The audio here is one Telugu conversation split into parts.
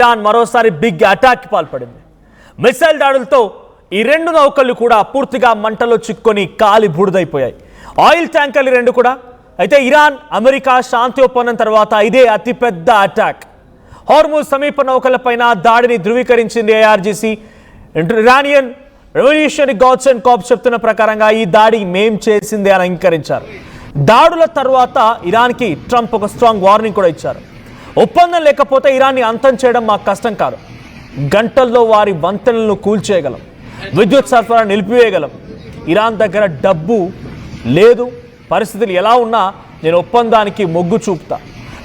ఇరాన్ మరోసారి బిగ్ అటాక్ పాల్పడింది. మిసైల్ దాడులతో ఈ రెండు నౌకలు కూడా పూర్తిగా మంటలో చిక్కుకొని కాలి బూడిదైపోయాయి. ఆయిల్ ట్యాంకర్లు రెండు కూడా. అయితే ఇరాన్ అమెరికా శాంతి ఒప్పందం తర్వాత ఇదే అతిపెద్ద అటాక్. హార్ముజ్ సమీప నౌకలపైన దాడిని ధృవీకరించింది IRGC. Iranian revolutionary guards and corps చెప్తున్న ప్రకారంగా ఈ దాడి మేం చేసిందే అని అంగీకరించారు. దాడుల తర్వాత ఇరాన్కి ట్రంప్ ఒక స్ట్రాంగ్ వార్నింగ్ కూడా ఇచ్చారు. ఒప్పందం లేకపోతే ఇరాన్ని అంతం చేయడం మాకు కష్టం కాదు, గంటల్లో వారి వంతెనలను కూల్చేయగలం, విద్యుత్ సరఫరా నిలిపివేయగలం. ఇరాన్ దగ్గర డబ్బు లేదు, పరిస్థితులు ఎలా ఉన్నా నేను ఒప్పందానికి మొగ్గు చూపుతా,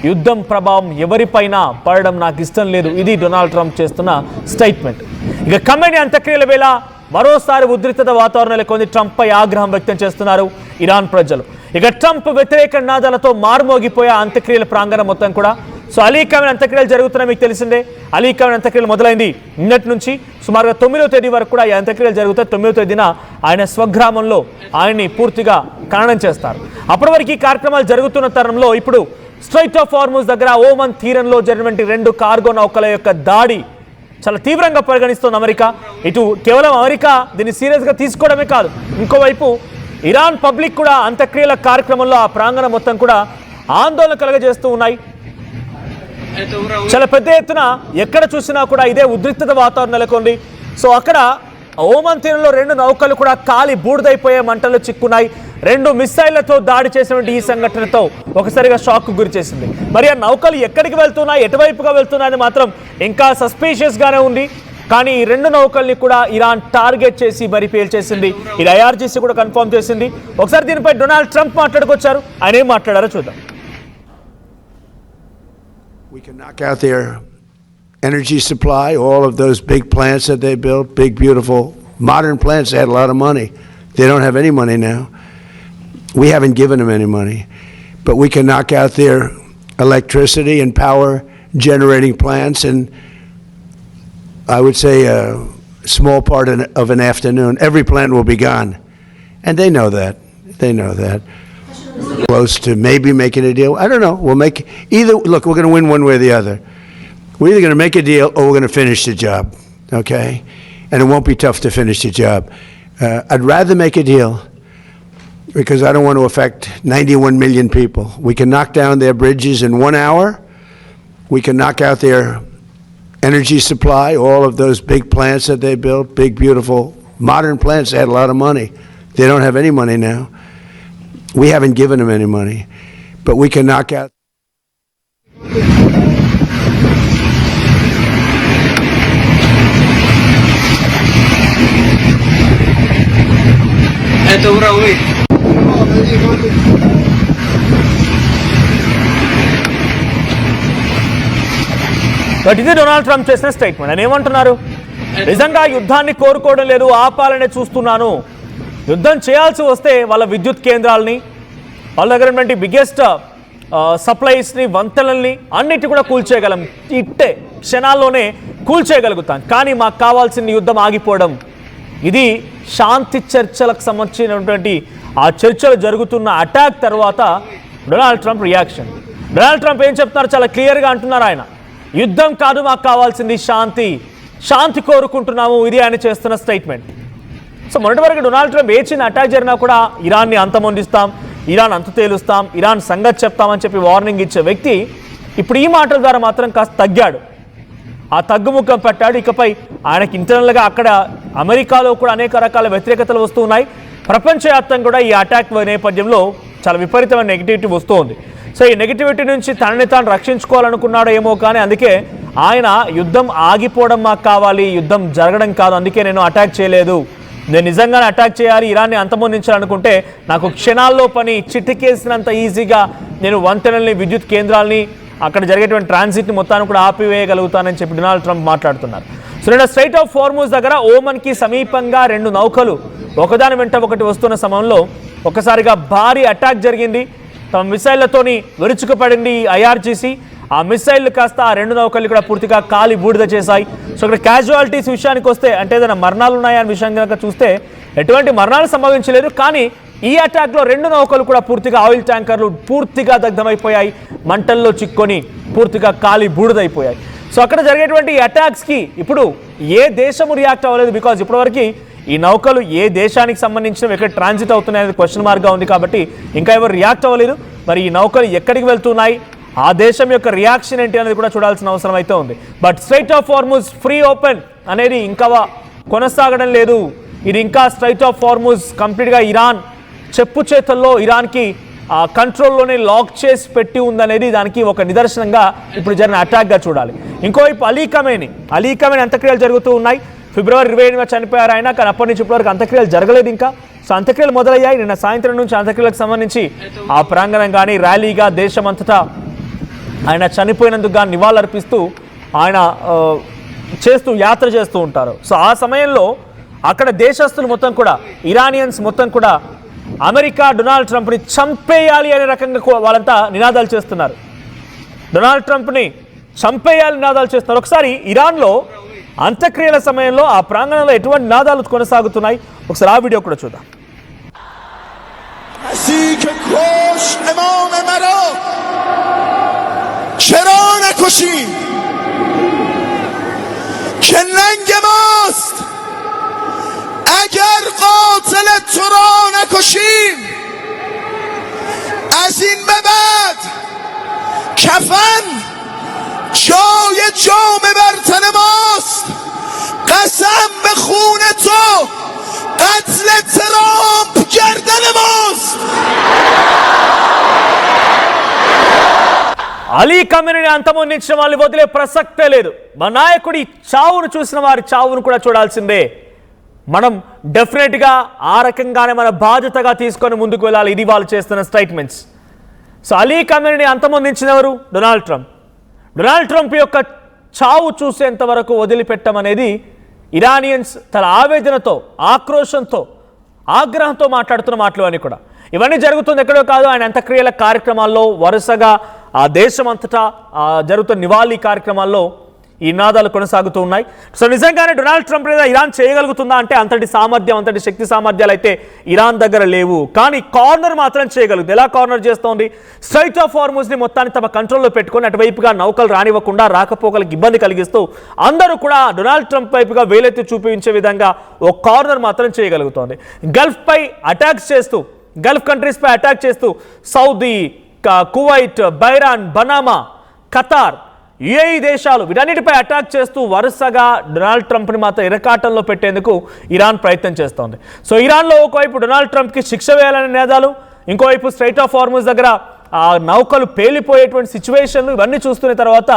యుద్ధం ప్రభావం ఎవరిపైనా పడడం నాకు ఇష్టం లేదు. ఇది డొనాల్డ్ ట్రంప్ చేస్తున్న స్టేట్మెంట్. ఇక ఖమేనీ అంత్యక్రియల వేళ మరోసారి ఉద్రిక్తత వాతావరణం నెలకొంది. ట్రంప్ పై ఆగ్రహం వ్యక్తం చేస్తున్నారు ఇరాన్ ప్రజలు. ఇక ట్రంప్ వ్యతిరేక నినాదాలతో మారుమోగిపోయే అంత్యక్రియల ప్రాంగణం మొత్తం కూడా. సో అలీ ఖమేనీ అంత్యక్రియలు జరుగుతున్నాయి, మీకు తెలిసిందే. అలీ ఖమేనీ అంత్యక్రియలు మొదలైంది నిన్నటి నుంచి. సుమారుగా 9వ తేదీ వరకు కూడా ఈ అంత్యక్రియలు జరుగుతాయి. 9వ తేదీన ఆయన స్వగ్రామంలో ఆయన్ని పూర్తిగా ఖననం చేస్తారు. అప్పటి వరకు ఈ కార్యక్రమాలు జరుగుతున్న తరుణంలో ఇప్పుడు స్ట్రైట్ ఆఫ్ హార్ముజ్ దగ్గర ఓమన్ తీరంలో జరిగినటువంటి 2 కార్గో నౌకల యొక్క దాడి చాలా తీవ్రంగా పరిగణిస్తోంది అమెరికా. ఇటు కేవలం అమెరికా దీన్ని సీరియస్గా తీసుకోవడమే కాదు, ఇంకోవైపు ఇరాన్ పబ్లిక్ కూడా అంత్యక్రియల కార్యక్రమంలో ఆ ప్రాంగణం మొత్తం కూడా ఆందోళన కలగజేస్తూ ఉన్నాయి. చాలా పెద్ద ఎత్తున ఎక్కడ చూసినా కూడా ఇదే ఉద్రిక్తత వాతావరణం నెలకొంది. సో అక్కడ ఓమన్ తీరంలో 2 నౌకలు కూడా కాలి బూడిదైపోయే మంటలు చిక్కున్నాయి. 2 మిసైళ్లతో దాడి చేసినటువంటి ఈ సంఘటనతో ఒకసారిగా షాక్ గురి చేసింది. మరి ఆ నౌకలు ఎక్కడికి వెళ్తున్నాయి, ఎటువైపుగా వెళ్తున్నాయని మాత్రం ఇంకా సస్పీషియస్ గానే ఉంది. కానీ ఈ 2 నౌకల్ని కూడా ఇరాన్ టార్గెట్ చేసి మరి పేల్చేసింది. ఇది ఐఆర్జీసీ కూడా కన్ఫర్మ్ చేసింది. ఒకసారి దీనిపై డొనాల్డ్ ట్రంప్ మాట్లాడుకొచ్చారు. ఆయన ఏం మాట్లాడారో చూద్దాం. We can knock out their energy supply, all of those big plants that they built, big, beautiful, modern plants. They had a lot of money. They don't have any money now. We haven't given them any money. But we can knock out their electricity and power generating plants in, I would say, a small part of an afternoon. Every plant will be gone. And they know that. They know that. Close to maybe making a deal. I don't know. We'll make either. Look, we're going to win one way or the other. We're either going to make a deal or we're going to finish the job. Okay? And it won't be tough to finish the job. I'd rather make a deal because I don't want to affect 91 million people. We can knock down their bridges in 1 hour. We can knock out their energy supply, all of those big plants that they built, big, beautiful, modern plants. They had a lot of money. They don't have any money now. We haven't given them any money, but we can knock out. But ఇది డొనాల్డ్ ట్రంప్ చేసిన స్టేట్మెంట్. ఆయన ఏమంటున్నారు? నిజంగా యుద్ధాన్ని కోరుకోవడం లేదు, ఆపాలనే చూస్తున్నాను. యుద్ధం చేయాల్సి వస్తే వాళ్ళ విద్యుత్ కేంద్రాలని, వాళ్ళ దగ్గర ఉన్నటువంటి బిగ్గెస్ట్ సప్లైస్ని, వంతెనల్ని అన్నిటి కూడా కూల్చేయగలం. ఇట్టే క్షణాల్లోనే కూల్చేయగలుగుతాం. కానీ మాకు కావాల్సిన యుద్ధం ఆగిపోవడం. ఇది శాంతి చర్చలకు సంబంధించినటువంటి ఆ చర్చలు జరుగుతున్న అటాక్ తర్వాత Donald Trump reaction. Donald Trump ఏం చెప్తున్నారు? చాలా క్లియర్గా అంటున్నారు ఆయన, యుద్ధం కాదు మాకు కావాల్సింది శాంతి, శాంతి కోరుకుంటున్నాము. ఇది ఆయన చేస్తున్న స్టేట్మెంట్. సో మొన్నటి వరకు డొనాల్డ్ ట్రంప్ ఏ చిన్న అటాక్ జరిగినా కూడా ఇరాన్ని అంతమొందిస్తాం, ఇరాన్ అంతు తేలుస్తాం, ఇరాన్ సంగతి చెప్తామని చెప్పి వార్నింగ్ ఇచ్చే వ్యక్తి ఇప్పుడు ఈ మాటల ద్వారా మాత్రం కాస్త తగ్గాడు, ఆ తగ్గుముఖం పెట్టాడు. ఇకపై ఆయనకి ఇంటర్నల్గా అక్కడ అమెరికాలో కూడా అనేక రకాల వ్యతిరేకతలు వస్తూ ఉన్నాయి. ప్రపంచవ్యాప్తంగా కూడా ఈ అటాక్ నేపథ్యంలో చాలా విపరీతమైన నెగిటివిటీ వస్తూ ఉంది. సో ఈ నెగిటివిటీ నుంచి తనని తాను రక్షించుకోవాలనుకున్నాడో ఏమో, కానీ అందుకే ఆయన యుద్ధం ఆగిపోవడం మాకు కావాలి, యుద్ధం జరగడం కాదు, అందుకే నేను అటాక్ చేయలేదు, నేను నిజంగానే అటాక్ చేయాలి, ఇరాన్ని అంతమొందించాలనుకుంటే నాకు క్షణాల్లో పని, చిటికేసినంత ఈజీగా నేను వంతెనల్ని, విద్యుత్ కేంద్రాలని, అక్కడ జరిగేటువంటి ట్రాన్సిట్ని మొత్తాన్ని కూడా ఆపివేయగలుగుతానని చెప్పి డొనాల్డ్ ట్రంప్ మాట్లాడుతున్నారు. సో నేను స్ట్రైట్ ఆఫ్ హార్ముజ్ దగ్గర ఓమన్కి సమీపంగా 2 నౌకలు ఒకదాని వెంట ఒకటి వస్తున్న సమయంలో ఒక్కసారిగా భారీ అటాక్ జరిగింది. తమ మిసైళ్లతోని విరుచుకుపడింది ఐఆర్జీసీ. ఆ మిసైళ్లు కాస్త ఆ 2 నౌకలు కూడా పూర్తిగా కాలి బూడిద చేశాయి. సో ఇక్కడ క్యాజువాలిటీస్ విషయానికి వస్తే, అంటే ఏదైనా మరణాలు ఉన్నాయా అనే విషయం కనుక చూస్తే ఎటువంటి మరణాలు సంభవించలేదు. కానీ ఈ అటాక్లో 2 నౌకలు కూడా పూర్తిగా, ఆయిల్ ట్యాంకర్లు పూర్తిగా దగ్ధమైపోయాయి, మంటల్లో చిక్కొని పూర్తిగా కాలి బూడిదైపోయాయి. సో అక్కడ జరిగేటువంటి అటాక్స్కి ఇప్పుడు ఏ దేశము రియాక్ట్ అవ్వలేదు, బికాజ్ ఇప్పటివరకు ఈ నౌకలు ఏ దేశానికి సంబంధించినవి ఎక్కడ ట్రాన్సిట్ అవుతున్నాయి అనేది క్వశ్చన్ మార్క్గా ఉంది కాబట్టి ఇంకా ఎవరు రియాక్ట్ అవ్వలేదు. మరి ఈ నౌకలు ఎక్కడికి వెళ్తున్నాయి, ఆ దేశం యొక్క రియాక్షన్ ఏంటి అనేది కూడా చూడాల్సిన అవసరం అయితే ఉంది. But straight of Hormuz free open అనేది ఇంకా కొనసాగడం లేదు. ఇది ఇంకా స్ట్రైట్ ఆఫ్ హార్ముజ్ కంప్లీట్గా ఇరాన్ చెప్పు చేతుల్లో, ఇరాన్కి కంట్రోల్లోనే లాక్ చేసి పెట్టి ఉందనేది దానికి ఒక నిదర్శనంగా ఇప్పుడు జరిగిన అటాక్గా చూడాలి. ఇంకోవైపు అలీ ఖమేనీ అంత్యక్రియలు జరుగుతూ ఉన్నాయి. ఫిబ్రవరి 28న చనిపోయారు ఆయన, కానీ అప్పటి నుంచి ఇప్పటివరకు అంత్యక్రియలు జరగలేదు ఇంకా. సో అంత్యక్రియలు మొదలయ్యాయి. నిన్న సాయంత్రం నుంచి అంత్యక్రియలకు సంబంధించి ఆ ప్రాంగణం కానీ ర్యాలీగా దేశమంతటా ఆయన చనిపోయినందుకు కానీ నివాళులర్పిస్తూ ఆయన యాత్ర చేస్తూ ఉంటారు. సో ఆ సమయంలో అక్కడ దేశస్తులు మొత్తం కూడా, ఇరానియన్స్ మొత్తం కూడా అమెరికా డొనాల్డ్ ట్రంప్ని చంపేయాలి అనే రకంగా వాళ్ళంతా నినాదాలు చేస్తున్నారు. డొనాల్డ్ ట్రంప్ని చంపేయాలి నినాదాలు చేస్తున్నారు. ఒకసారి ఇరాన్లో అంత్యక్రియల సమయంలో ఆ ప్రాంగణంలో ఎటువంటి నినాదాలు కొనసాగుతున్నాయి ఒకసారి ఆ వీడియో కూడా చూద్దాం. اگر قاتل تو را نکشیم از این به بعد کفن جای جام بر تن ماست قسم به خون تو قتل ترامپ گردن ماست. అలీ ఖమేనీని అంతమొందించిన వాళ్ళు వదిలే ప్రసక్తే లేదు. మా నాయకుడి చావును చూసిన వారి చావును కూడా చూడాల్సిందే. మనం డెఫినెట్గా ఆ రకంగానే మన బాధ్యతగా తీసుకొని ముందుకు వెళ్ళాలి. ఇది వాళ్ళు చేస్తున్న స్టేట్మెంట్స్. సో అలీ ఖమేనీని అంతమొందించినవారు డొనాల్డ్ ట్రంప్. డొనాల్డ్ ట్రంప్ యొక్క చావు చూసేంత వరకు వదిలిపెట్టమనేది ఇరానియన్స్ తన ఆవేదనతో, ఆక్రోశంతో, ఆగ్రహంతో మాట్లాడుతున్న మాటలు అని కూడా. ఇవన్నీ జరుగుతుంది ఎక్కడో కాదు, ఆయన అంత్యక్రియల కార్యక్రమాల్లో వరుసగా ఆ దేశం అంతటా జరుగుతున్న నివాళి కార్యక్రమాల్లో ఈ నినాదాలు కొనసాగుతూ ఉన్నాయి. సో నిజంగానే డొనాల్డ్ ట్రంప్ మీద ఇరాన్ చేయగలుగుతుందా అంటే అంతటి సామర్థ్యం, అంతటి శక్తి సామర్థ్యాలు అయితే ఇరాన్ దగ్గర లేవు. కానీ కార్నర్ మాత్రం చేయగలుగుతుంది. ఎలా కార్నర్ చేస్తోంది? స్ట్రైట్ ఆఫ్ హార్ముజ్ని మొత్తాన్ని తమ కంట్రోల్లో పెట్టుకొని అటువైపుగా నౌకలు రానివ్వకుండా రాకపోకలకు ఇబ్బంది కలిగిస్తూ అందరూ కూడా డొనాల్డ్ ట్రంప్ వైపుగా వేలెత్తి చూపించే విధంగా ఒక కార్నర్ మాత్రం చేయగలుగుతోంది. గల్ఫ్పై అటాక్స్ చేస్తూ, గల్ఫ్ కంట్రీస్పై అటాక్ చేస్తూ సౌదీ, కువైట్, బైరాన్, బనామా, ఖతార్, యుఏఈ దేశాలు వీటన్నిటిపై అటాక్ చేస్తూ వరుసగా డొనాల్డ్ ట్రంప్ని మాత్రం ఇరకాటంలో పెట్టేందుకు ఇరాన్ ప్రయత్నం చేస్తోంది. సో ఇరాన్లో ఒకవైపు డొనాల్డ్ ట్రంప్కి శిక్ష వేయాలనే నినాదాలు, ఇంకోవైపు స్ట్రైట్ ఆఫ్ హార్ముజ్ దగ్గర ఆ నౌకలు పేలిపోయేటువంటి సిచ్యువేషన్లు ఇవన్నీ చూస్తున్న తర్వాత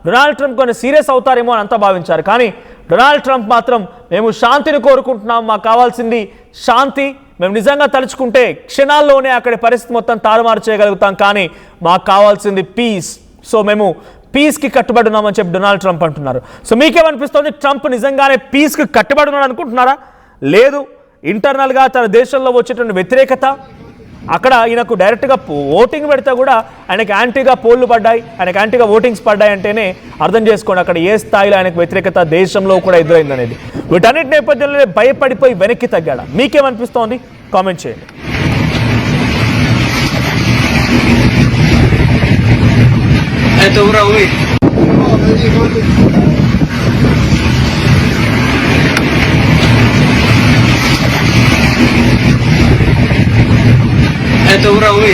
డొనాల్డ్ ట్రంప్ కొన్ని సీరియస్ అవుతారేమో అని అంతా భావించారు. కానీ డొనాల్డ్ ట్రంప్ మాత్రం మేము శాంతిని కోరుకుంటున్నాం, మాకు కావాల్సింది శాంతి, మేము నిజంగా తలుచుకుంటే క్షణాల్లోనే అక్కడి పరిస్థితి మొత్తం తారుమారు చేయగలుగుతాం, కానీ మాకు కావాల్సింది పీస్. సో మేము పీస్కి కట్టుబడి ఉన్నామని చెప్పి డొనాల్డ్ ట్రంప్ అంటున్నారు. సో మీకేమనిపిస్తుంది? ట్రంప్ నిజంగానే పీస్కి కట్టుబడి ఉన్నాడు అనుకుంటున్నారా? లేదు, ఇంటర్నల్గా తన దేశంలో వచ్చేటువంటి వ్యతిరేకత, అక్కడ ఈయనకు డైరెక్ట్గా ఓటింగ్ పెడితే కూడా ఆయనకు యాంటీగా పోల్లు పడ్డాయి, ఆయనకు యాంటీగా ఓటింగ్స్ పడ్డాయి అంటేనే అర్థం చేసుకోండి అక్కడ ఏ స్థాయిలో ఆయనకు వ్యతిరేకత దేశంలో కూడా ఎదురైంది అనేది. వీటన్నిటి నేపథ్యంలో భయపడిపోయి వెనక్కి తగ్గాడా? మీకేమనిపిస్తోంది? కామెంట్ చేయండి. Это уровы. Это уровы.